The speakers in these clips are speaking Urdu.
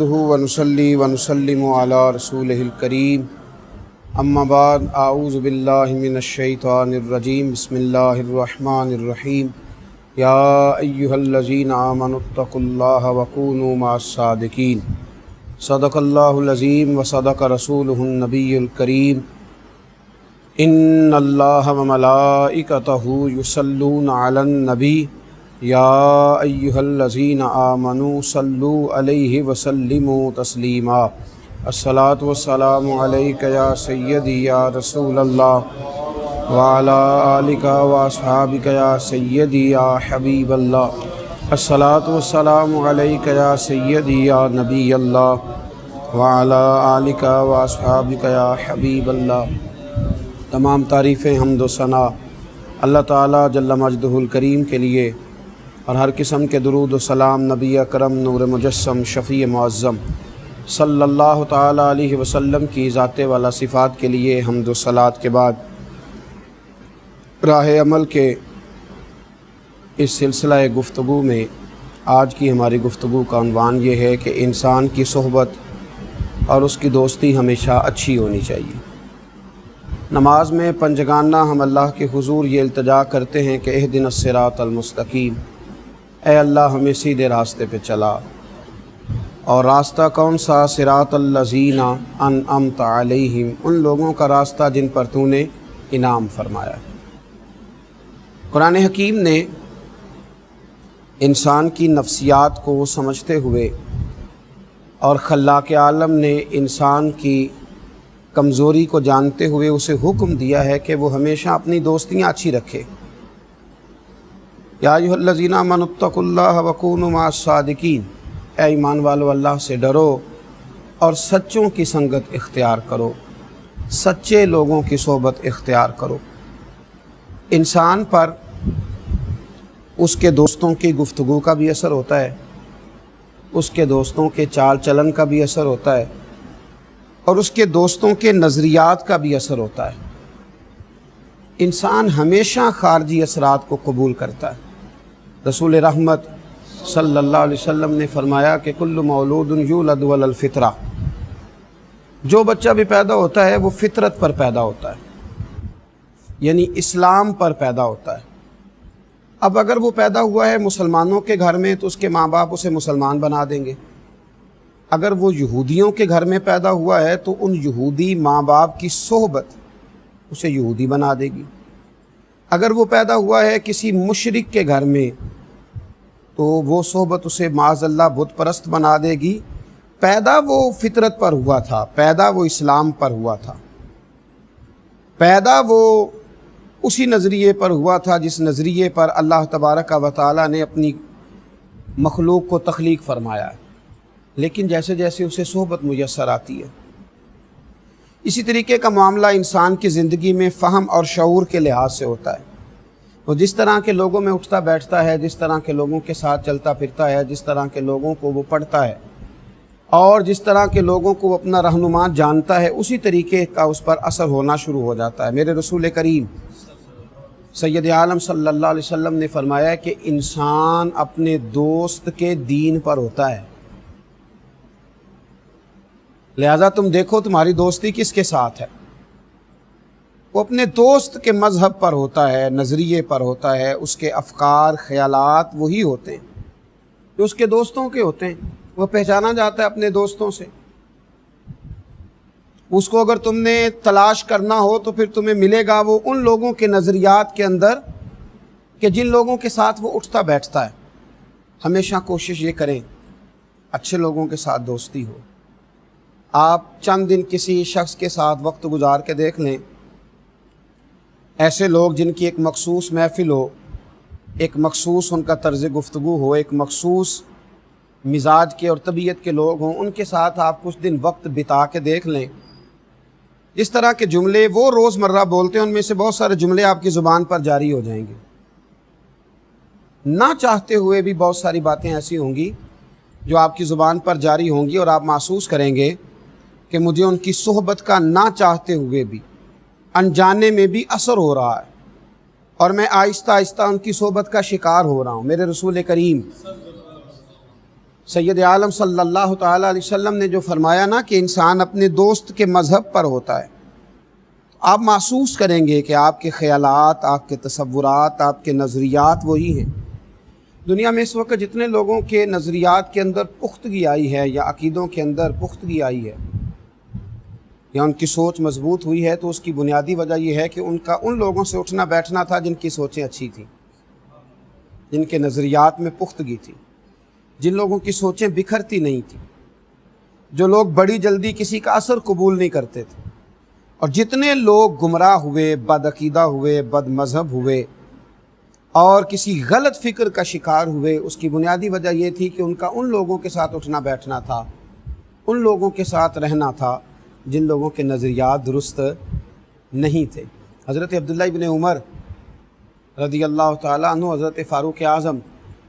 ونصلي ونسلم على رسوله الكريم اما بعد اعوذ باللہ من الشیطان الرجیم بسم اللہ الرحمن الرحیم یا ایہا الذین آمنوا اتقوا اللہ وکونوا مع الصادقین صدق اللہ العظیم وصدق رسولہ النبی الکریم ان اللہ وملائکتہ یصلون علی النبی یا ایہا الذین آمنوا صلوا علیہ وسلموا تسلیما الصلاۃ والسلام علیک یا سیدی یا رسول اللہ وعلی آلک واصحابک یا سیدی یا حبیب اللہ الصلاۃ والسلام علیک یا سیدی یا نبی اللہ وعلی آلک واصحابک یا حبیب اللہ۔ تمام تعریفیں حمد و ثنا اللہ تعالیٰ جل مجدہ الکریم کے لیے، اور ہر قسم کے درود و سلام نبی اکرم نور مجسم شفیع معظم صلی اللہ تعالیٰ علیہ وسلم کی ذات والا صفات کے لیے حمد و صلات کے بعد راہ عمل کے اس سلسلہ گفتگو میں آج کی ہماری گفتگو کا عنوان یہ ہے کہ انسان کی صحبت اور اس کی دوستی ہمیشہ اچھی ہونی چاہیے۔ نماز میں پنجگانہ ہم اللہ کے حضور یہ التجا کرتے ہیں کہ اہدنا الصراط المستقیم، اے اللہ ہمیں سیدھے راستے پہ چلا۔ اور راستہ کون سا؟ صراط الذین انعمت علیہم، ان لوگوں کا راستہ جن پر تو نے انعام فرمایا۔ قرآن حکیم نے انسان کی نفسیات کو سمجھتے ہوئے اور خلاق عالم نے انسان کی کمزوری کو جانتے ہوئے اسے حکم دیا ہے کہ وہ ہمیشہ اپنی دوستیاں اچھی رکھے۔ یا ایھا الذین آمنوا اتقوا اللہ وکونوا مع الصادقین، اے ایمان والو اللہ سے ڈرو اور سچوں کی سنگت اختیار کرو، سچے لوگوں کی صحبت اختیار کرو۔ انسان پر اس کے دوستوں کی گفتگو کا بھی اثر ہوتا ہے، اس کے دوستوں کے چال چلن کا بھی اثر ہوتا ہے، اور اس کے دوستوں کے نظریات کا بھی اثر ہوتا ہے۔ انسان ہمیشہ خارجی اثرات کو قبول کرتا ہے۔ رسول رحمت صلی اللہ علیہ وسلم نے فرمایا کہ کل مولود یولد علی الفطرہ، جو بچہ بھی پیدا ہوتا ہے وہ فطرت پر پیدا ہوتا ہے، یعنی اسلام پر پیدا ہوتا ہے۔ اب اگر وہ پیدا ہوا ہے مسلمانوں کے گھر میں تو اس کے ماں باپ اسے مسلمان بنا دیں گے، اگر وہ یہودیوں کے گھر میں پیدا ہوا ہے تو ان یہودی ماں باپ کی صحبت اسے یہودی بنا دے گی، اگر وہ پیدا ہوا ہے کسی مشرک کے گھر میں تو وہ صحبت اسے معاذ اللہ بت پرست بنا دے گی۔ پیدا وہ فطرت پر ہوا تھا، پیدا وہ اسلام پر ہوا تھا، پیدا وہ اسی نظریے پر ہوا تھا جس نظریے پر اللہ تبارک و تعالیٰ نے اپنی مخلوق کو تخلیق فرمایا ہے، لیکن جیسے جیسے اسے صحبت میسر آتی ہے، اسی طریقے کا معاملہ انسان کی زندگی میں فہم اور شعور کے لحاظ سے ہوتا ہے۔ وہ جس طرح کے لوگوں میں اٹھتا بیٹھتا ہے، جس طرح کے لوگوں کے ساتھ چلتا پھرتا ہے، جس طرح کے لوگوں کو وہ پڑھتا ہے، اور جس طرح کے لوگوں کو وہ اپنا رہنما جانتا ہے، اسی طریقے کا اس پر اثر ہونا شروع ہو جاتا ہے۔ میرے رسول کریم سید عالم صلی اللہ علیہ وسلم نے فرمایا کہ انسان اپنے دوست کے دین پر ہوتا ہے، لہذا تم دیکھو تمہاری دوستی کس کے ساتھ ہے، وہ اپنے دوست کے مذہب پر ہوتا ہے، نظریے پر ہوتا ہے، اس کے افکار خیالات وہی ہوتے ہیں جو اس کے دوستوں کے ہوتے ہیں، وہ پہچانا جاتا ہے اپنے دوستوں سے۔ اس کو اگر تم نے تلاش کرنا ہو تو پھر تمہیں ملے گا وہ ان لوگوں کے نظریات کے اندر کہ جن لوگوں کے ساتھ وہ اٹھتا بیٹھتا ہے۔ ہمیشہ کوشش یہ کریں اچھے لوگوں کے ساتھ دوستی ہو۔ آپ چند دن کسی شخص کے ساتھ وقت گزار کے دیکھ لیں، ایسے لوگ جن کی ایک مخصوص محفل ہو، ایک مخصوص ان کا طرز گفتگو ہو، ایک مخصوص مزاج کے اور طبیعت کے لوگ ہوں، ان کے ساتھ آپ کچھ دن وقت بتا کے دیکھ لیں، اس طرح کے جملے وہ روز مرہ بولتے ہیں ان میں سے بہت سارے جملے آپ کی زبان پر جاری ہو جائیں گے۔ نہ چاہتے ہوئے بھی بہت ساری باتیں ایسی ہوں گی جو آپ کی زبان پر جاری ہوں گی، اور آپ محسوس کریں گے کہ مجھے ان کی صحبت کا نہ چاہتے ہوئے بھی، انجانے میں بھی اثر ہو رہا ہے، اور میں آہستہ آہستہ ان کی صحبت کا شکار ہو رہا ہوں۔ میرے رسول کریم سید عالم صلی اللہ تعالیٰ علیہ وسلم نے جو فرمایا نا کہ انسان اپنے دوست کے مذہب پر ہوتا ہے، آپ محسوس کریں گے کہ آپ کے خیالات، آپ کے تصورات، آپ کے نظریات وہی ہیں۔ دنیا میں اس وقت جتنے لوگوں کے نظریات کے اندر پختگی آئی ہے یا عقیدوں کے اندر پختگی آئی ہے یا ان کی سوچ مضبوط ہوئی ہے، تو اس کی بنیادی وجہ یہ ہے کہ ان لوگوں سے اٹھنا بیٹھنا تھا جن کی سوچیں اچھی تھیں، جن کے نظریات میں پختگی تھی، جن لوگوں کی سوچیں بکھرتی نہیں تھیں، جو لوگ بڑی جلدی کسی کا اثر قبول نہیں کرتے تھے۔ اور جتنے لوگ گمراہ ہوئے، بد عقیدہ ہوئے، بد مذہب ہوئے اور کسی غلط فکر کا شکار ہوئے، اس کی بنیادی وجہ یہ تھی کہ ان کا ان لوگوں کے ساتھ اٹھنا بیٹھنا تھا، ان لوگوں کے ساتھ رہنا تھا جن لوگوں کے نظریات درست نہیں تھے۔ حضرت عبداللہ ابن عمر رضی اللہ تعالیٰ عنہ حضرت فاروق اعظم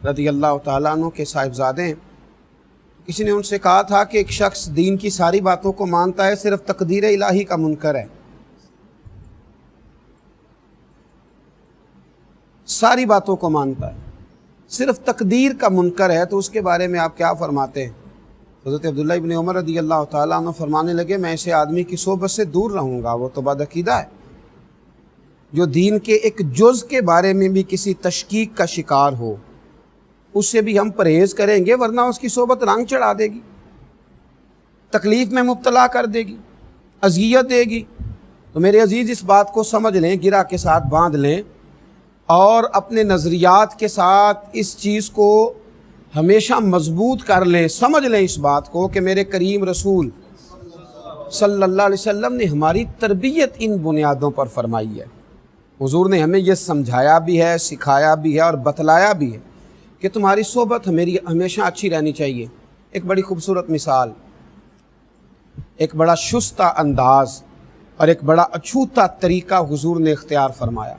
رضی اللہ تعالیٰ عنہ کے صاحبزادے ہیں۔ کسی نے ان سے کہا تھا کہ ایک شخص دین کی ساری باتوں کو مانتا ہے، صرف تقدیر الہی کا منکر ہے، ساری باتوں کو مانتا ہے، صرف تقدیر کا منکر ہے، تو اس کے بارے میں آپ کیا فرماتے ہیں؟ حضرت عبداللہ ابن عمر رضی اللہ تعالیٰ عنہ فرمانے لگے، میں ایسے آدمی کی صحبت سے دور رہوں گا، وہ تو بد عقیدہ ہے، جو دین کے ایک جز کے بارے میں بھی کسی تشکیک کا شکار ہو، اس سے بھی ہم پرہیز کریں گے، ورنہ اس کی صحبت رنگ چڑھا دے گی، تکلیف میں مبتلا کر دے گی، اذیت دے گی۔ تو میرے عزیز اس بات کو سمجھ لیں، گرہ کے ساتھ باندھ لیں اور اپنے نظریات کے ساتھ اس چیز کو ہمیشہ مضبوط کر لیں، سمجھ لیں اس بات کو کہ میرے کریم رسول صلی اللہ علیہ وسلم نے ہماری تربیت ان بنیادوں پر فرمائی ہے۔ حضور نے ہمیں یہ سمجھایا بھی ہے، سکھایا بھی ہے اور بتلایا بھی ہے کہ تمہاری صحبت ہمیشہ اچھی رہنی چاہیے۔ ایک بڑی خوبصورت مثال، ایک بڑا شستہ انداز اور ایک بڑا اچھوتا طریقہ حضور نے اختیار فرمایا،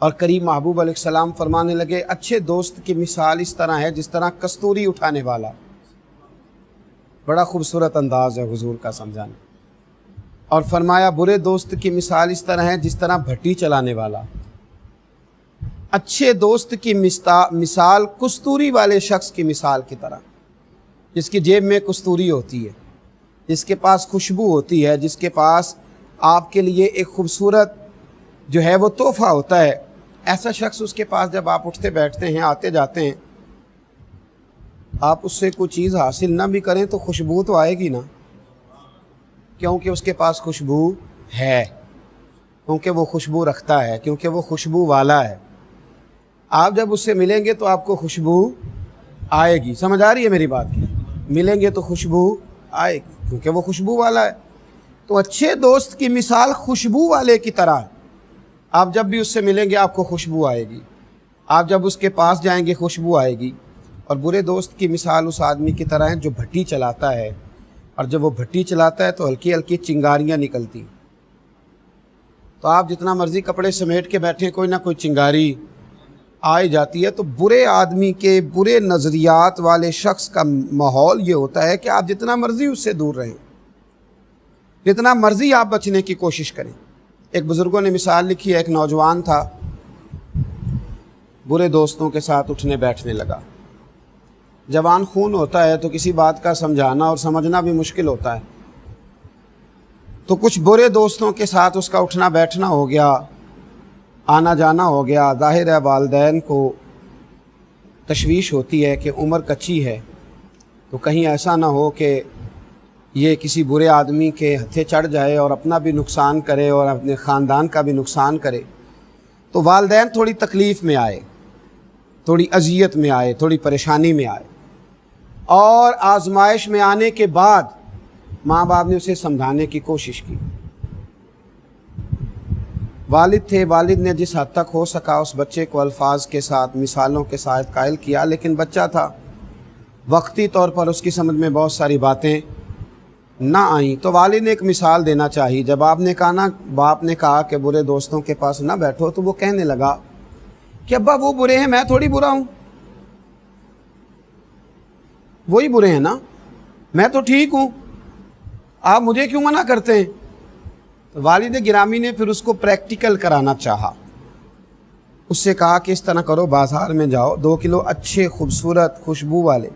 اور کریم محبوب علیہ السلام فرمانے لگے، اچھے دوست کی مثال اس طرح ہے جس طرح کستوری اٹھانے والا۔ بڑا خوبصورت انداز ہے حضور کا سمجھانے، اور فرمایا برے دوست کی مثال اس طرح ہے جس طرح بھٹی چلانے والا۔ اچھے دوست کی مثال کستوری والے شخص کی مثال کی طرح، جس کی جیب میں کستوری ہوتی ہے، جس کے پاس خوشبو ہوتی ہے، جس کے پاس آپ کے لیے ایک خوبصورت جو ہے وہ تحفہ ہوتا ہے۔ ایسا شخص، اس کے پاس جب آپ اٹھتے بیٹھتے ہیں، آتے جاتے ہیں، آپ اس سے کوئی چیز حاصل نہ بھی کریں تو خوشبو تو آئے گی نا، کیونکہ اس کے پاس خوشبو ہے، کیونکہ وہ خوشبو رکھتا ہے، کیونکہ وہ خوشبو والا ہے۔ آپ جب اس سے ملیں گے تو آپ کو خوشبو آئے گی۔ سمجھ آ رہی ہے میری بات کی؟ ملیں گے تو خوشبو آئے گی کیونکہ وہ خوشبو والا ہے۔ تو اچھے دوست کی مثال خوشبو والے کی طرح ہے۔ آپ جب بھی اس سے ملیں گے آپ کو خوشبو آئے گی، آپ جب اس کے پاس جائیں گے خوشبو آئے گی۔ اور برے دوست کی مثال اس آدمی کی طرح ہے جو بھٹی چلاتا ہے، اور جب وہ بھٹی چلاتا ہے تو ہلکی ہلکی چنگاریاں نکلتی، تو آپ جتنا مرضی کپڑے سمیٹ کے بیٹھیں، کوئی نہ کوئی چنگاری آئی جاتی ہے۔ تو برے آدمی کے، برے نظریات والے شخص کا ماحول یہ ہوتا ہے کہ آپ جتنا مرضی اس سے دور رہیں، جتنا مرضی آپ بچنے کی کوشش کریں۔ ایک بزرگوں نے مثال لکھی ہے، ایک نوجوان تھا، برے دوستوں کے ساتھ اٹھنے بیٹھنے لگا۔ جوان خون ہوتا ہے تو کسی بات کا سمجھانا اور سمجھنا بھی مشکل ہوتا ہے، تو کچھ برے دوستوں کے ساتھ اس کا اٹھنا بیٹھنا ہو گیا، آنا جانا ہو گیا۔ ظاہر ہے والدین کو تشویش ہوتی ہے کہ عمر کچی ہے، تو کہیں ایسا نہ ہو کہ یہ کسی برے آدمی کے ہتھے چڑھ جائے اور اپنا بھی نقصان کرے اور اپنے خاندان کا بھی نقصان کرے۔ تو والدین تھوڑی تکلیف میں آئے، تھوڑی اذیت میں آئے، تھوڑی پریشانی میں آئے، اور آزمائش میں آنے کے بعد ماں باپ نے اسے سمجھانے کی کوشش کی۔ والد تھے، والد نے جس حد تک ہو سکا اس بچے کو الفاظ کے ساتھ، مثالوں کے ساتھ قائل کیا، لیکن بچہ تھا، وقتی طور پر اس کی سمجھ میں بہت ساری باتیں نہ آئیں۔ تو والد نے ایک مثال دینا چاہی۔ جب باپ نے کہا کہ برے دوستوں کے پاس نہ بیٹھو، تو وہ کہنے لگا کہ ابا وہ برے ہیں، میں تھوڑی برا ہوں، وہی برے ہیں نا، میں تو ٹھیک ہوں، آپ مجھے کیوں منع کرتے ہیں؟ تو والد گرامی نے پھر اس کو پریکٹیکل کرانا چاہا۔ اس سے کہا کہ اس طرح کرو، بازار میں جاؤ، 2 کلو اچھے خوبصورت خوشبو والے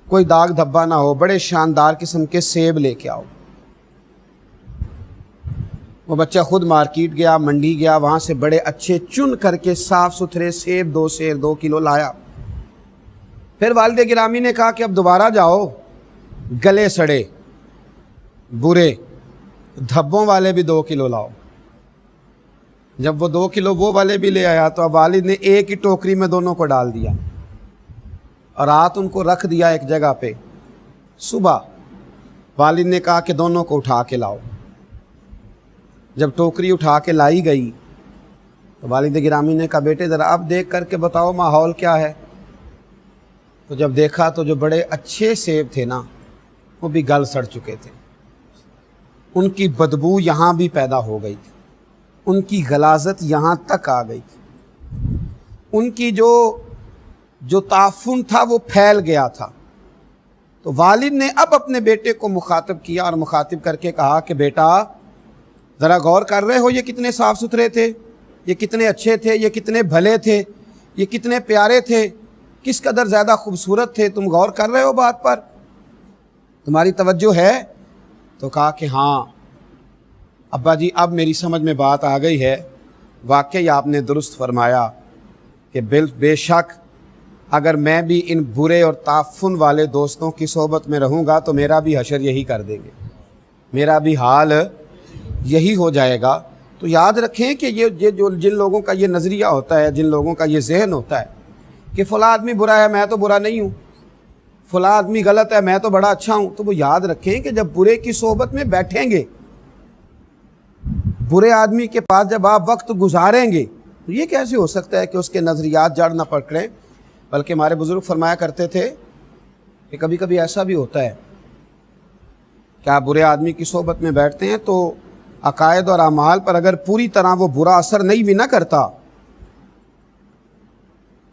کوئی داغ دھبا نہ ہو، بڑے شاندار قسم کے سیب لے کے آؤ۔ وہ بچہ خود مارکیٹ گیا، منڈی گیا، وہاں سے بڑے اچھے چن کر کے صاف ستھرے سیب 2 کلو لایا۔ پھر والد گرامی نے کہا کہ اب دوبارہ جاؤ، گلے سڑے برے دھبوں والے بھی 2 کلو لاؤ۔ جب وہ 2 کلو وہ والے بھی لے آیا تو اب والد نے ایک ہی ٹوکری میں دونوں کو ڈال دیا اور رات ان کو رکھ دیا ایک جگہ پہ۔ صبح والد نے کہا کہ دونوں کو اٹھا کے لاؤ۔ جب ٹوکری اٹھا کے لائی گئی تو والد گرامی نے کہا بیٹے ذرا اب دیکھ کر کے بتاؤ ماحول کیا ہے۔ تو جب دیکھا تو جو بڑے اچھے سیب تھے نا وہ بھی گل سڑ چکے تھے، ان کی بدبو یہاں بھی پیدا ہو گئی تھی، ان کی غلاظت یہاں تک آ گئی تھی، ان کی جو تعفن تھا وہ پھیل گیا تھا۔ تو والد نے اب اپنے بیٹے کو مخاطب کیا اور مخاطب کر کے کہا کہ بیٹا ذرا غور کر رہے ہو یہ کتنے صاف ستھرے تھے، یہ کتنے اچھے تھے، یہ کتنے بھلے تھے، یہ کتنے پیارے تھے، کس قدر زیادہ خوبصورت تھے، تم غور کر رہے ہو بات پر، تمہاری توجہ ہے؟ تو کہا کہ ہاں ابا جی اب میری سمجھ میں بات آ گئی ہے، واقعی آپ نے درست فرمایا کہ بے شک اگر میں بھی ان برے اور تعفن والے دوستوں کی صحبت میں رہوں گا تو میرا بھی حشر یہی کر دیں گے، میرا بھی حال یہی ہو جائے گا۔ تو یاد رکھیں کہ یہ جن لوگوں کا یہ نظریہ ہوتا ہے، جن لوگوں کا یہ ذہن ہوتا ہے کہ فلاں آدمی برا ہے میں تو برا نہیں ہوں، فلاں آدمی غلط ہے میں تو بڑا اچھا ہوں، تو وہ یاد رکھیں کہ جب برے کی صحبت میں بیٹھیں گے، برے آدمی کے پاس جب آپ وقت گزاریں گے تو یہ کیسے ہو سکتا ہے کہ اس کے نظریات جڑ نہ پکڑیں؟ بلکہ ہمارے بزرگ فرمایا کرتے تھے کہ کبھی کبھی ایسا بھی ہوتا ہے کہ آپ برے آدمی کی صحبت میں بیٹھتے ہیں تو عقائد اور اعمال پر اگر پوری طرح وہ برا اثر نہیں بھی نہ کرتا،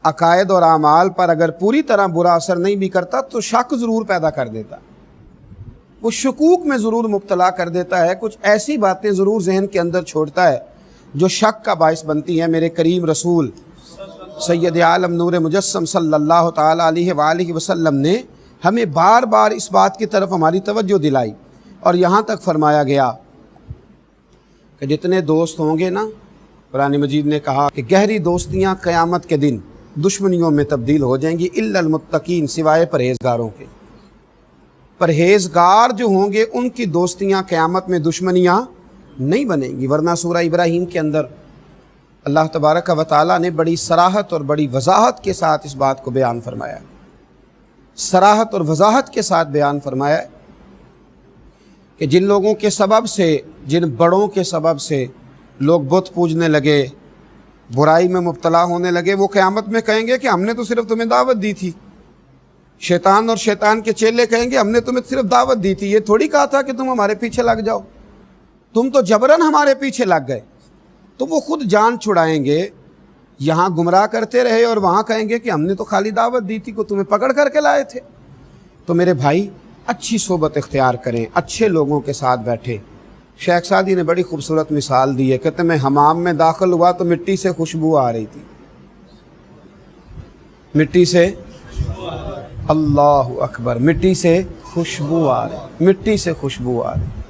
عقائد اور اعمال پر اگر پوری طرح برا اثر نہیں بھی کرتا تو شک ضرور پیدا کر دیتا، وہ شکوک میں ضرور مبتلا کر دیتا ہے، کچھ ایسی باتیں ضرور ذہن کے اندر چھوڑتا ہے جو شک کا باعث بنتی ہیں۔ میرے کریم رسول سید عالم نور مجسم صلی اللہ تعالیٰ علیہ وآلہ وسلم نے ہمیں بار بار اس بات کی طرف ہماری توجہ دلائی اور یہاں تک فرمایا گیا کہ جتنے دوست ہوں گے نا، قرآن مجید نے کہا کہ گہری دوستیاں قیامت کے دن دشمنیوں میں تبدیل ہو جائیں گی، الا المتقین، سوائے پرہیزگاروں کے۔ پرہیزگار جو ہوں گے ان کی دوستیاں قیامت میں دشمنیاں نہیں بنیں گی، ورنہ سورہ ابراہیم کے اندر اللہ تبارک و تعالیٰ نے بڑی صراحت اور بڑی وضاحت کے ساتھ اس بات کو بیان فرمایا، صراحت اور وضاحت کے ساتھ بیان فرمایا کہ جن لوگوں کے سبب سے، جن بڑوں کے سبب سے لوگ بت پوجنے لگے، برائی میں مبتلا ہونے لگے، وہ قیامت میں کہیں گے کہ ہم نے تو صرف تمہیں دعوت دی تھی۔ شیطان اور شیطان کے چیلے کہیں گے ہم نے تمہیں صرف دعوت دی تھی، یہ تھوڑی کہا تھا کہ تم ہمارے پیچھے لگ جاؤ، تم تو جبراً ہمارے پیچھے لگ گئے۔ تو وہ خود جان چھڑائیں گے، یہاں گمراہ کرتے رہے اور وہاں کہیں گے کہ ہم نے تو خالی دعوت دی تھی، کو تمہیں پکڑ کر کے لائے تھے۔ تو میرے بھائی اچھی صحبت اختیار کریں، اچھے لوگوں کے ساتھ بیٹھیں۔ شیخ سعدی نے بڑی خوبصورت مثال دی ہے، کہتے میں حمام میں داخل ہوا تو مٹی سے خوشبو آ رہی تھی، مٹی سے، اللہ اکبر، مٹی سے خوشبو آ رہی، مٹی سے خوشبو آ رہی۔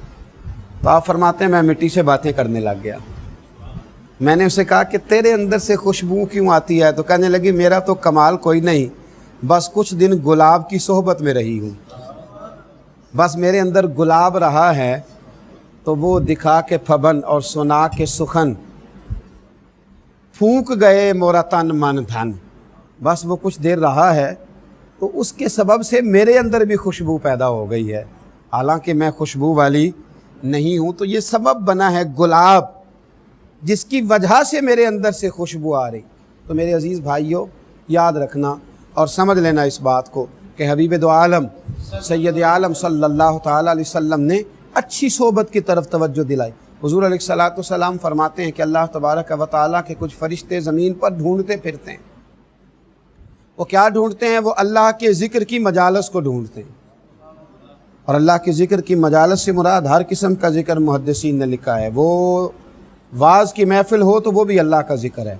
تو آپ فرماتے ہیں میں مٹی سے باتیں کرنے لگ گیا، میں نے اسے کہا کہ تیرے اندر سے خوشبو کیوں آتی ہے؟ تو کہنے لگی میرا تو کمال کوئی نہیں، بس کچھ دن گلاب کی صحبت میں رہی ہوں، بس میرے اندر گلاب رہا ہے تو وہ دکھا کے پھبن اور سنا کے سخن، پھونک گئے مورا تن من دھن، بس وہ کچھ دیر رہا ہے تو اس کے سبب سے میرے اندر بھی خوشبو پیدا ہو گئی ہے، حالانکہ میں خوشبو والی نہیں ہوں۔ تو یہ سبب بنا ہے گلاب جس کی وجہ سے میرے اندر سے خوشبو آ رہی۔ تو میرے عزیز بھائیوں یاد رکھنا اور سمجھ لینا اس بات کو کہ حبیب دو عالم سید عالم صلی اللہ تعالیٰ علیہ وسلم نے اچھی صحبت کی طرف توجہ دلائی۔ حضور علیہ الصلوۃ والسلام فرماتے ہیں کہ اللہ تبارک و تعالیٰ کے کچھ فرشتے زمین پر ڈھونڈتے پھرتے ہیں، وہ کیا ڈھونڈتے ہیں؟ وہ اللہ کے ذکر کی مجالس کو ڈھونڈتے ہیں، اور اللہ کے ذکر کی مجالس سے مراد ہر قسم کا ذکر محدثین نے لکھا ہے، وہ واعظ کی محفل ہو تو وہ بھی اللہ کا ذکر ہے،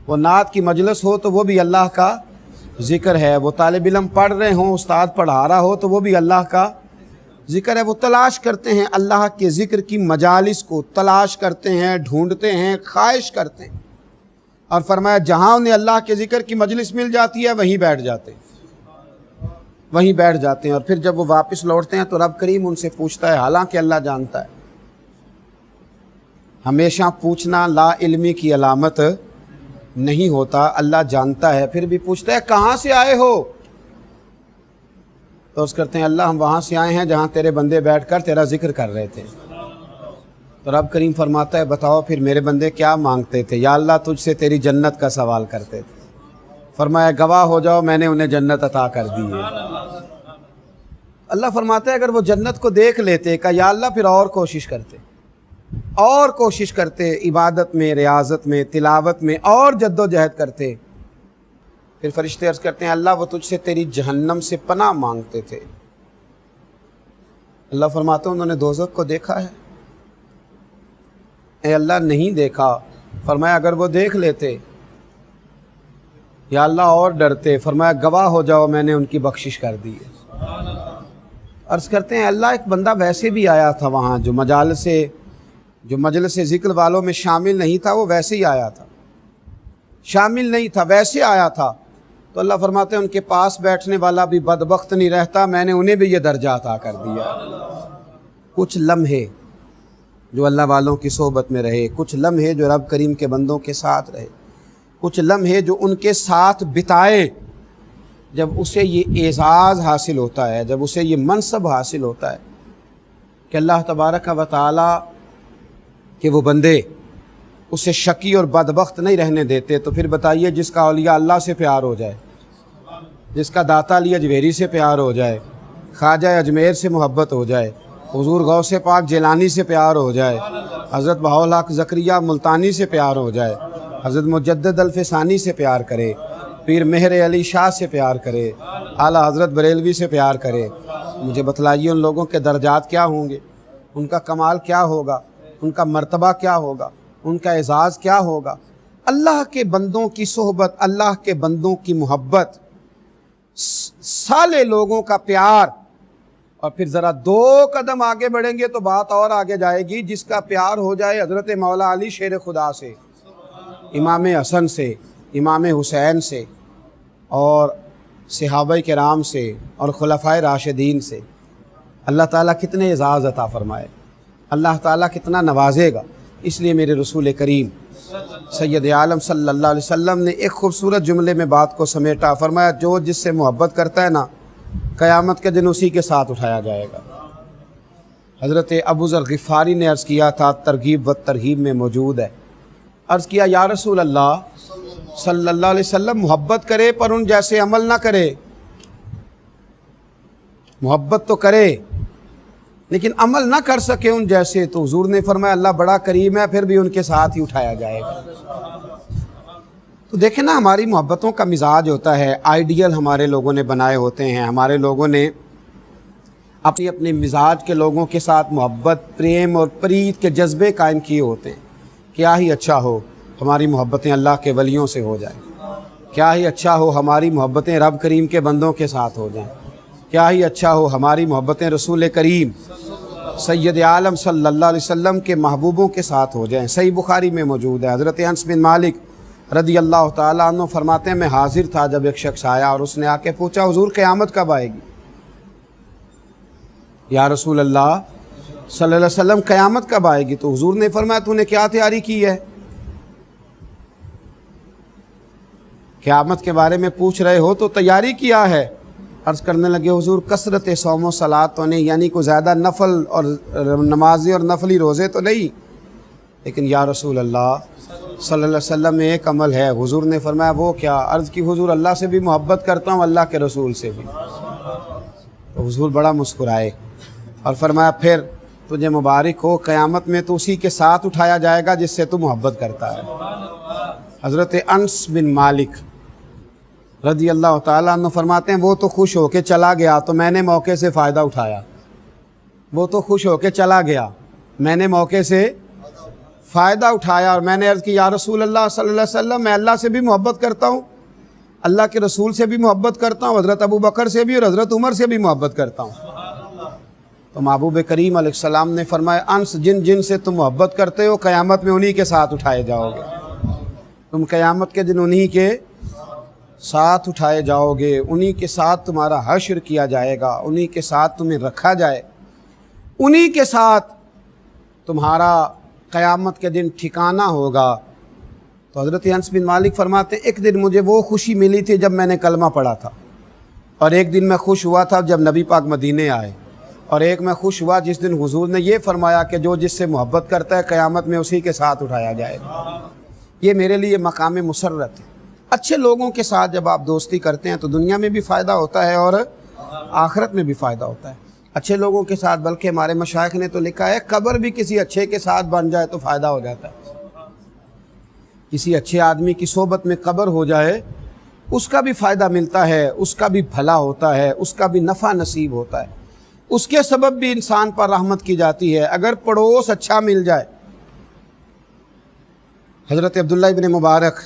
وہ نعت کی مجلس ہو تو وہ بھی اللہ کا ذکر ہے، وہ طالب علم پڑھ رہے ہوں، استاد پڑھا رہا ہو تو وہ بھی اللہ کا ذکر ہے۔ وہ تلاش کرتے ہیں اللہ کے ذکر کی مجالس کو، تلاش کرتے ہیں، ڈھونڈتے ہیں، خواہش کرتے ہیں، اور فرمایا جہاں انہیں اللہ کے ذکر کی مجلس مل جاتی ہے وہیں بیٹھ جاتے ہیں، وہیں بیٹھ جاتے ہیں۔ اور پھر جب وہ واپس لوٹتے ہیں تو رب کریم ان سے پوچھتا ہے، حالانکہ اللہ جانتا ہے، ہمیشہ پوچھنا لا علمی کی علامت نہیں ہوتا، اللہ جانتا ہے، پھر بھی پوچھتا ہے کہاں سے آئے ہو؟ تو اس کرتے ہیں اللہ ہم وہاں سے آئے ہیں جہاں تیرے بندے بیٹھ کر تیرا ذکر کر رہے تھے۔ تو رب کریم فرماتا ہے بتاؤ پھر میرے بندے کیا مانگتے تھے؟ یا اللہ تجھ سے تیری جنت کا سوال کرتے تھے۔ فرمایا گواہ ہو جاؤ میں نے انہیں جنت عطا کر دی ہے۔ اللہ فرماتا ہے اگر وہ جنت کو دیکھ لیتے کہ یا اللہ پھر اور کوشش کرتے، اور کوشش کرتے، عبادت میں، ریاضت میں، تلاوت میں اور جد و جہد کرتے۔ پھر فرشتے عرض کرتے ہیں اللہ وہ تجھ سے تیری جہنم سے پناہ مانگتے تھے۔ اللہ فرماتا ہے انہوں نے دوزخ کو دیکھا ہے؟ اے اللہ نہیں دیکھا۔ فرمایا اگر وہ دیکھ لیتے یا اللہ اور ڈرتے؟ فرمایا گواہ ہو جاؤ میں نے ان کی بخشش کر دی ہے۔ عرض کرتے ہیں اللہ ایک بندہ ویسے بھی آیا تھا وہاں جو مجلس ذکر والوں میں شامل نہیں تھا، وہ ویسے ہی آیا تھا، شامل نہیں تھا، ویسے آیا تھا۔ تو اللہ فرماتے ہیں ان کے پاس بیٹھنے والا بھی بدبخت نہیں رہتا، میں نے انہیں بھی یہ درجہ عطا کر دیا۔ کچھ لمحے جو اللہ والوں کی صحبت میں رہے، کچھ لمحے جو رب کریم کے بندوں کے ساتھ رہے، کچھ لمحے جو ان کے ساتھ بتائے، جب اسے یہ اعزاز حاصل ہوتا ہے، جب اسے یہ منصب حاصل ہوتا ہے کہ اللہ تبارک و تعالی کہ وہ بندے اسے شقی اور بدبخت نہیں رہنے دیتے، تو پھر بتائیے جس کا اولیاء اللہ سے پیار ہو جائے، جس کا داتا علی اجمیری سے پیار ہو جائے، خواجہ اجمیر سے محبت ہو جائے، حضور غوث پاک جیلانی سے پیار ہو جائے، حضرت بہاءالحق زکریا ملتانی سے پیار ہو جائے، حضرت مجدد الفسانی سے پیار کرے، پیر مہر علی شاہ سے پیار کرے، اعلیٰ حضرت بریلوی سے پیار کرے، مجھے بتلائیے ان لوگوں کے درجات کیا ہوں گے، ان کا کمال کیا ہوگا، ان کا مرتبہ کیا ہوگا، ان کا اعزاز کیا ہوگا۔ اللہ کے بندوں کی صحبت، اللہ کے بندوں کی محبت، سالے لوگوں کا پیار، اور پھر ذرا دو قدم آگے بڑھیں گے تو بات اور آگے جائے گی، جس کا پیار ہو جائے حضرت مولا علی شیر خدا سے، امام حسن سے، امام حسین سے، اور صحابہ کرام سے، اور خلفائے راشدین سے، اللہ تعالیٰ کتنے اعزاز عطا فرمائے، اللہ تعالیٰ کتنا نوازے گا۔ اس لیے میرے رسول کریم سید عالم صلی اللہ علیہ وسلم نے ایک خوبصورت جملے میں بات کو سمیٹا، فرمایا جو جس سے محبت کرتا ہے نا قیامت کے دن اسی کے ساتھ اٹھایا جائے گا۔ حضرت ابو ذر غفاری نے عرض کیا تھا، ترغیب و ترہیب میں موجود ہے، عرض کیا یا رسول اللہ صلی اللہ علیہ وسلم محبت کرے پر ان جیسے عمل نہ کرے، محبت تو کرے لیکن عمل نہ کر سکے ان جیسے، تو حضور نے فرمایا اللہ بڑا کریم ہے، پھر بھی ان کے ساتھ ہی اٹھایا جائے گا۔ تو دیکھیں نا ہماری محبتوں کا مزاج ہوتا ہے، آئیڈیل ہمارے لوگوں نے بنائے ہوتے ہیں، ہمارے لوگوں نے اپنی اپنے مزاج کے لوگوں کے ساتھ محبت، پریم اور پریت کے جذبے قائم کیے ہوتے ہیں۔ کیا ہی اچھا ہو ہماری محبتیں اللہ کے ولیوں سے ہو جائیں، کیا ہی اچھا ہو ہماری محبتیں رب کریم کے بندوں کے ساتھ ہو جائیں، کیا ہی اچھا ہو ہماری محبتیں رسول کریم سید عالم صلی اللہ علیہ وسلم کے محبوبوں کے ساتھ ہو جائیں۔ صحیح بخاری میں موجود ہے، حضرت انس بن مالک رضی اللہ تعالیٰ عنہ فرماتے ہیں میں حاضر تھا جب ایک شخص آیا اور اس نے آ کے پوچھا حضور قیامت کب آئے گی؟ یا رسول اللہ صلی اللہ علیہ وسلم قیامت کب آئے گی؟ تو حضور نے فرمایا تو نے کیا تیاری کی ہے؟ قیامت کے بارے میں پوچھ رہے ہو تو تیاری کیا ہے؟ عرض کرنے لگے حضور کثرت صوم و صلات تو نہیں، یعنی کوئی زیادہ نفل اور نمازیں اور نفلی روزے تو نہیں، لیکن یا رسول اللہ صلی اللہ علیہ وسلم میں ایک عمل ہے۔ حضور نے فرمایا وہ کیا؟ عرض کی حضور اللہ سے بھی محبت کرتا ہوں، اللہ کے رسول سے بھی۔ تو حضور بڑا مسکرائے اور فرمایا پھر تجھے مبارک ہو، قیامت میں تو اسی کے ساتھ اٹھایا جائے گا جس سے تو محبت کرتا ہے۔ حضرت انس بن مالک رضی اللہ تعالیٰ عنہ فرماتے ہیں وہ تو خوش ہو کے چلا گیا تو میں نے موقع سے فائدہ اٹھایا، وہ تو خوش ہو کے چلا گیا میں نے موقع سے فائدہ اٹھایا، اور میں نے عرض کی یا رسول اللہ صلی اللہ علیہ وسلم میں اللہ سے بھی محبت کرتا ہوں، اللہ کے رسول سے بھی محبت کرتا ہوں, حضرت ابو بکر سے بھی اور حضرت عمر سے بھی محبت کرتا ہوں. تو محبوب کریم علیہ السلام نے فرمایا انس جن جن سے تم محبت کرتے ہو قیامت میں انہی کے ساتھ اٹھائے جاؤ گے. تم قیامت کے دن انہی کے ساتھ اٹھائے جاؤ گے, انہی کے ساتھ تمہارا حشر کیا جائے گا, انہی کے ساتھ تمہیں رکھا جائے, انہی کے ساتھ تمہارا قیامت کے دن ٹھکانہ ہوگا. تو حضرت انس بن مالک فرماتے ایک دن مجھے وہ خوشی ملی تھی جب میں نے کلمہ پڑھا تھا, اور ایک دن میں خوش ہوا تھا جب نبی پاک مدینے آئے, اور ایک میں خوش ہوا جس دن حضور نے یہ فرمایا کہ جو جس سے محبت کرتا ہے قیامت میں اسی کے ساتھ اٹھایا جائے گا. یہ میرے لیے مقام مسرت ہے. اچھے لوگوں کے ساتھ جب آپ دوستی کرتے ہیں تو دنیا میں بھی فائدہ ہوتا ہے اور آخرت میں بھی فائدہ ہوتا ہے. اچھے لوگوں کے ساتھ, بلکہ ہمارے مشائخ نے تو لکھا ہے قبر بھی کسی اچھے کے ساتھ بن جائے تو فائدہ ہو جاتا ہے. کسی اچھے آدمی کی صحبت میں قبر ہو جائے اس کا بھی فائدہ ملتا ہے, اس کا بھی بھلا ہوتا ہے, اس کا بھی نفع نصیب ہوتا ہے, اس کے سبب بھی انسان پر رحمت کی جاتی ہے. اگر پڑوس اچھا مل جائے. حضرت عبداللہ ابن مبارک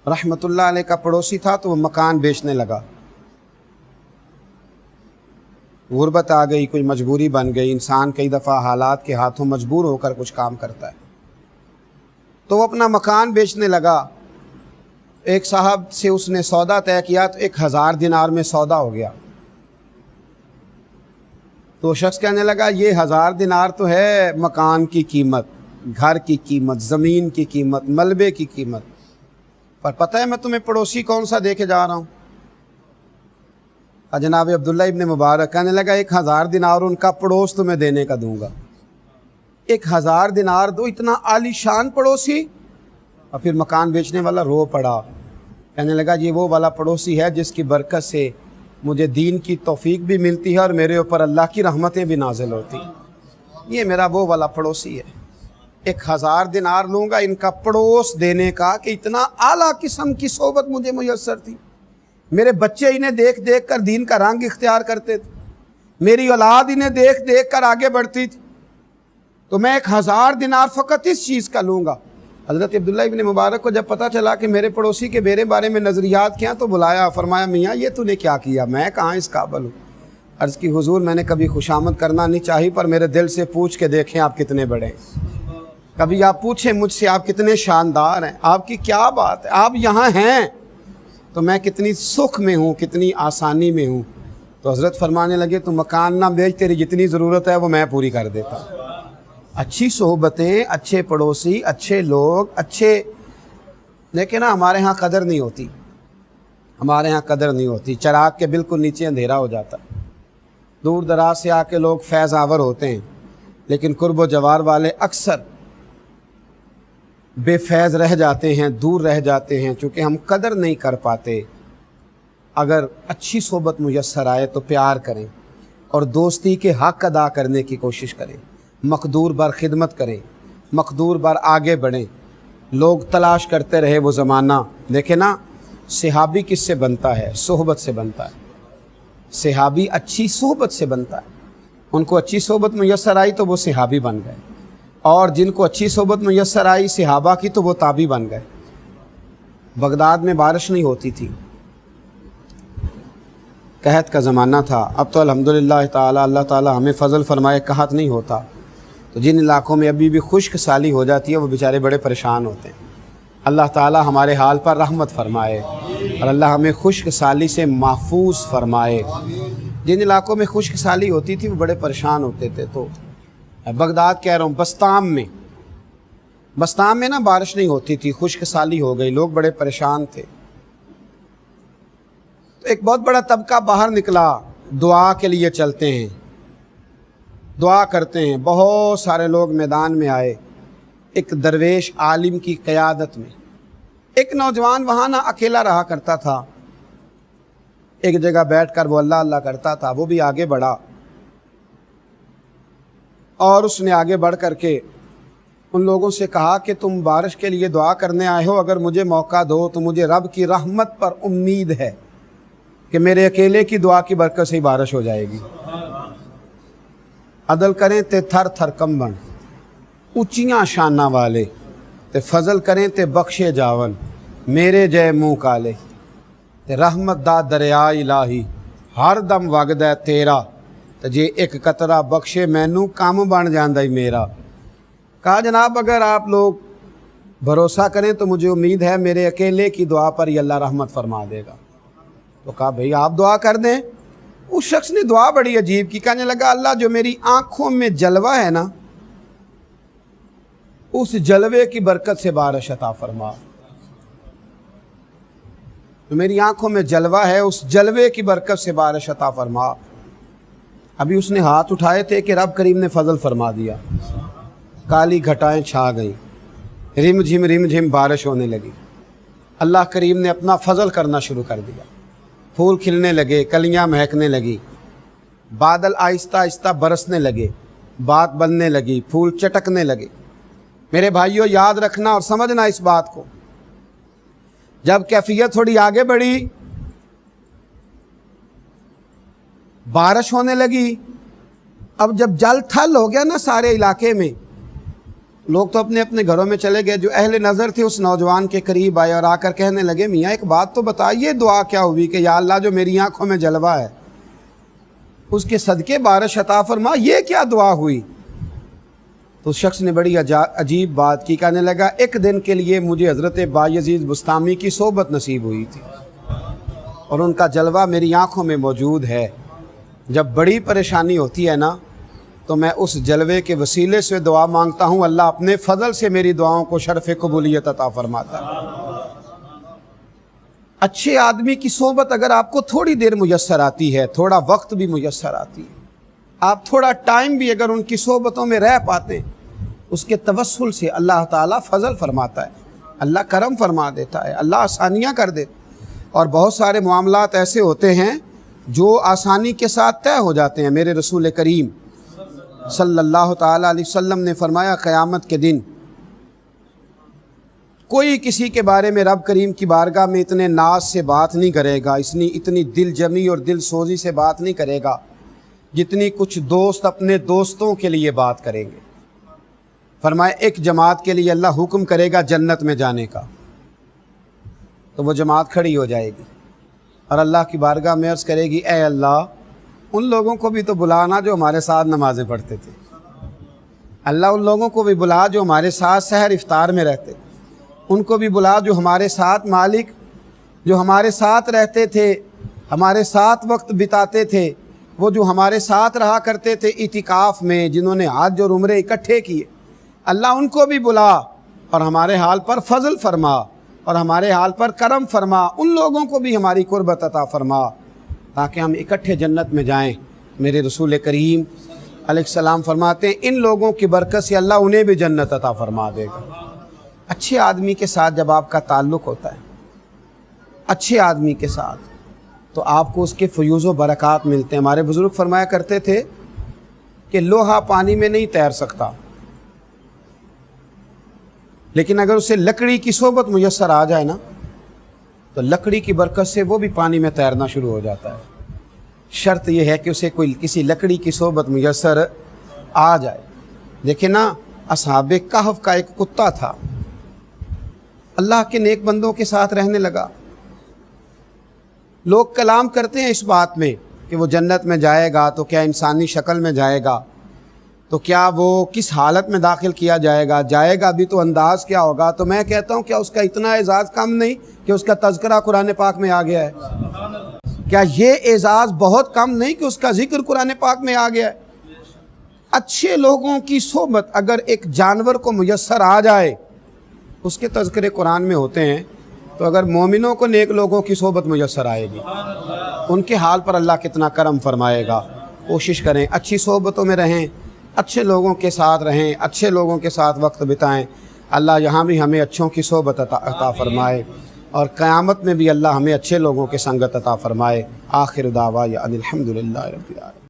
رحمۃ اللہ علیہ کا پڑوسی تھا تو وہ مکان بیچنے لگا. غربت آ گئی, کوئی مجبوری بن گئی, انسان کئی دفعہ حالات کے ہاتھوں مجبور ہو کر کچھ کام کرتا ہے. تو وہ اپنا مکان بیچنے لگا. ایک صاحب سے اس نے سودا طے کیا تو 1000 دینار میں سودا ہو گیا. تو شخص کہنے لگا یہ 1000 دینار تو ہے مکان کی قیمت, گھر کی قیمت, زمین کی قیمت, ملبے کی قیمت, پر پتہ ہے میں تمہیں پڑوسی کون سا دے کے جا رہا ہوں. جناب عبداللہ ابن مبارک کہنے لگا 1000 دینار ان کا پڑوس تمہیں دینے کا دوں گا. 1000 دینار دو, اتنا عالی شان پڑوسی. اور پھر مکان بیچنے والا رو پڑا, کہنے لگا یہ وہ والا پڑوسی ہے جس کی برکت سے مجھے دین کی توفیق بھی ملتی ہے اور میرے اوپر اللہ کی رحمتیں بھی نازل ہوتی. یہ میرا وہ والا پڑوسی ہے. 1000 دینار لوں گا ان کا پڑوس دینے کا کہ اتنا اعلیٰ قسم کی صحبت مجھے میسر تھی. میرے بچے انہیں دیکھ دیکھ کر دین کا رنگ اختیار کرتے تھے, میری اولاد انہیں دیکھ دیکھ کر آگے بڑھتی تھی, تو میں 1000 دینار فقط اس چیز کا لوں گا. حضرت عبداللہ ابن مبارک کو جب پتہ چلا کہ میرے پڑوسی کے میرے بارے میں نظریات کیا تو بلایا, فرمایا میاں یہ تو نے کیا کیا, میں کہاں اس قابل ہوں. عرض کی حضور میں نے کبھی خوشامد کرنا نہیں چاہی, پر میرے دل سے پوچھ کے دیکھیں آپ کتنے بڑے ہیں. کبھی آپ پوچھیں مجھ سے آپ کتنے شاندار ہیں, آپ کی کیا بات ہے, آپ یہاں ہیں تو میں کتنی سکھ میں ہوں, کتنی آسانی میں ہوں. تو حضرت فرمانے لگے تو مکان نہ بیچ, تیری جتنی ضرورت ہے وہ میں پوری کر دیتا. اچھی صحبتیں, اچھے پڑوسی, اچھے لوگ, اچھے. لیکن ہمارے ہاں قدر نہیں ہوتی, ہمارے ہاں قدر نہیں ہوتی. چراغ کے بالکل نیچے اندھیرا ہو جاتا. دور دراز سے آ کے لوگ فیض آور ہوتے ہیں, لیکن قرب و جوار والے اکثر بے فیض رہ جاتے ہیں, دور رہ جاتے ہیں, چونکہ ہم قدر نہیں کر پاتے. اگر اچھی صحبت میسر آئے تو پیار کریں اور دوستی کے حق ادا کرنے کی کوشش کریں, مقدور بر خدمت کریں, مقدور بر آگے بڑھیں. لوگ تلاش کرتے رہے وہ زمانہ, دیکھیں نا صحابی کس سے بنتا ہے, صحبت سے بنتا ہے. صحابی اچھی صحبت سے بنتا ہے. ان کو اچھی صحبت میسر آئی تو وہ صحابی بن گئے, اور جن کو اچھی صحبت میسر آئی صحابہ کی تو وہ تابعی بن گئے. بغداد میں بارش نہیں ہوتی تھی, قحط کا زمانہ تھا. اب تو الحمدللہ تعالیٰ اللہ تعالیٰ ہمیں فضل فرمائے, قحط نہیں ہوتا. تو جن علاقوں میں ابھی بھی خشک سالی ہو جاتی ہے وہ بیچارے بڑے پریشان ہوتے ہیں. اللہ تعالیٰ ہمارے حال پر رحمت فرمائے اور اللہ ہمیں خشک سالی سے محفوظ فرمائے. جن علاقوں میں خشک سالی ہوتی تھی وہ بڑے پریشان ہوتے تھے. تو بغداد کہہ رہا ہوں, بستام میں نا بارش نہیں ہوتی تھی, خشک سالی ہو گئی, لوگ بڑے پریشان تھے. تو ایک بہت بڑا طبقہ باہر نکلا, دعا کے لیے چلتے ہیں, دعا کرتے ہیں. بہت سارے لوگ میدان میں آئے. ایک درویش عالم کی قیادت میں ایک نوجوان وہاں نہ اکیلا رہا کرتا تھا, ایک جگہ بیٹھ کر وہ اللہ اللہ کرتا تھا. وہ بھی آگے بڑھا اور اس نے آگے بڑھ کر کے ان لوگوں سے کہا کہ تم بارش کے لیے دعا کرنے آئے ہو, اگر مجھے موقع دو تو مجھے رب کی رحمت پر امید ہے کہ میرے اکیلے کی دعا کی برکت سے ہی بارش ہو جائے گی. عدل کریں تے تھر تھر کمبن, اونچیاں شانہ والے تے فضل کریں تے بخشے جاون. میرے جے منہ کالے تے رحمت دا دریا الہی ہر دم وگدا ہے تیرا تے جے ایک قطرہ بخشے مینوں کام بن جاندا ہی میرا۔ کہا جناب اگر آپ لوگ بھروسہ کریں تو مجھے امید ہے میرے اکیلے کی دعا پر ہی اللہ رحمت فرما دے گا۔ تو کہا بھئی آپ دعا کر دیں۔ اس شخص نے دعا بڑی عجیب کی، کہنے لگا اللہ جو میری آنکھوں میں جلوہ ہے نا اس جلوے کی برکت سے بارش عطا فرما، جو میری آنکھوں میں جلوہ ہے اس جلوے کی برکت سے بارش عطا فرما۔ ابھی اس نے ہاتھ اٹھائے تھے کہ رب کریم نے فضل فرما دیا، کالی گھٹائیں چھا گئیں، رم جھم بارش ہونے لگی۔ اللہ کریم نے اپنا فضل کرنا شروع کر دیا، پھول کھلنے لگے، کلیاں مہکنے لگی، بادل آہستہ آہستہ برسنے لگے، بات بننے لگی، پھول چٹکنے لگے۔ میرے بھائیوں یاد رکھنا اور سمجھنا اس بات کو، جب کیفیت تھوڑی آگے بڑھی، بارش ہونے لگی، اب جب جل تھل ہو گیا نا سارے علاقے میں، لوگ تو اپنے اپنے گھروں میں چلے گئے۔ جو اہل نظر تھے اس نوجوان کے قریب آئے اور آ کر کہنے لگے میاں ایک بات تو بتائیے، دعا کیا ہوئی کہ یا اللہ جو میری آنکھوں میں جلوہ ہے اس کے صدقے بارش عطا فرما، یہ کیا دعا ہوئی؟ تو اس شخص نے بڑی عجیب بات کی، کہنے لگا ایک دن کے لیے مجھے حضرت بایزید بستامی کی صحبت نصیب ہوئی تھی اور ان کا جلوہ میری آنکھوں میں موجود ہے۔ جب بڑی پریشانی ہوتی ہے نا تو میں اس جلوے کے وسیلے سے دعا مانگتا ہوں، اللہ اپنے فضل سے میری دعاؤں کو شرف قبولیت عطا فرماتا ہے۔ اچھے آدمی کی صحبت اگر آپ کو تھوڑی دیر میسر آتی ہے، تھوڑا وقت بھی میسر آتی ہے، آپ تھوڑا ٹائم بھی اگر ان کی صحبتوں میں رہ پاتے ہیں، اس کے توسل سے اللہ تعالیٰ فضل فرماتا ہے، اللہ کرم فرما دیتا ہے، اللہ آسانیاں کر دیتا ہے۔ اور بہت سارے معاملات ایسے ہوتے ہیں جو آسانی کے ساتھ طے ہو جاتے ہیں۔ میرے رسول کریم صلی اللہ تعالیٰ علیہ وسلم نے فرمایا قیامت کے دن کوئی کسی کے بارے میں رب کریم کی بارگاہ میں اتنے ناز سے بات نہیں کرے گا، اتنی دل جمی اور دل سوزی سے بات نہیں کرے گا جتنی کچھ دوست اپنے دوستوں کے لیے بات کریں گے۔ فرمایا ایک جماعت کے لیے اللہ حکم کرے گا جنت میں جانے کا، تو وہ جماعت کھڑی ہو جائے گی اور اللہ کی بارگاہ میں عرض کرے گی اے اللہ ان لوگوں کو بھی تو بلانا جو ہمارے ساتھ نمازیں پڑھتے تھے، اللہ ان لوگوں کو بھی بلا جو ہمارے ساتھ سحر افطار میں رہتے، ان کو بھی بلا جو ہمارے ساتھ مالک جو ہمارے ساتھ رہتے تھے، ہمارے ساتھ وقت بتاتے تھے، وہ جو ہمارے ساتھ رہا کرتے تھے اعتکاف میں، جنہوں نے حج اور عمرے اکٹھے کیے، اللہ ان کو بھی بلا اور ہمارے حال پر فضل فرما اور ہمارے حال پر کرم فرما، ان لوگوں کو بھی ہماری قربت عطا فرما تاکہ ہم اکٹھے جنت میں جائیں۔ میرے رسول کریم علیہ السلام فرماتے ہیں ان لوگوں کی برکت سے اللہ انہیں بھی جنت عطا فرما دے گا۔ اچھے آدمی کے ساتھ جب آپ کا تعلق ہوتا ہے، اچھے آدمی کے ساتھ، تو آپ کو اس کے فیوز و برکات ملتے ہیں۔ ہمارے بزرگ فرمایا کرتے تھے کہ لوہا پانی میں نہیں تیر سکتا، لیکن اگر اسے لکڑی کی صحبت میسر آ جائے نا تو لکڑی کی برکت سے وہ بھی پانی میں تیرنا شروع ہو جاتا ہے۔ شرط یہ ہے کہ اسے کسی لکڑی کی صحبت میسر آ جائے۔ دیکھیں نا اصحاب کہف کا ایک کتا تھا، اللہ کے نیک بندوں کے ساتھ رہنے لگا۔ لوگ کلام کرتے ہیں اس بات میں کہ وہ جنت میں جائے گا تو کیا انسانی شکل میں جائے گا، تو کیا وہ کس حالت میں داخل کیا جائے گا بھی تو انداز کیا ہوگا۔ تو میں کہتا ہوں کیا اس کا اتنا اعزاز کم نہیں کہ اس کا تذکرہ قرآن پاک میں آ گیا ہے؟ کیا یہ اعزاز بہت کم نہیں کہ اس کا ذکر قرآن پاک میں آ گیا ہے؟ اچھے لوگوں کی صحبت اگر ایک جانور کو میسر آ جائے، اس کے تذکرے قرآن میں ہوتے ہیں، تو اگر مومنوں کو نیک لوگوں کی صحبت میسر آئے گی، ان کے حال پر اللہ کتنا کرم فرمائے گا۔ کوشش کریں اچھی صحبتوں میں رہیں، اچھے لوگوں کے ساتھ رہیں، اچھے لوگوں کے ساتھ وقت بتائیں۔ اللہ یہاں بھی ہمیں اچھوں کی صحبت عطا فرمائے اور قیامت میں بھی اللہ ہمیں اچھے لوگوں کے سنگت عطا فرمائے۔ آخر دعوانا ان الحمد للہ رب العالمین۔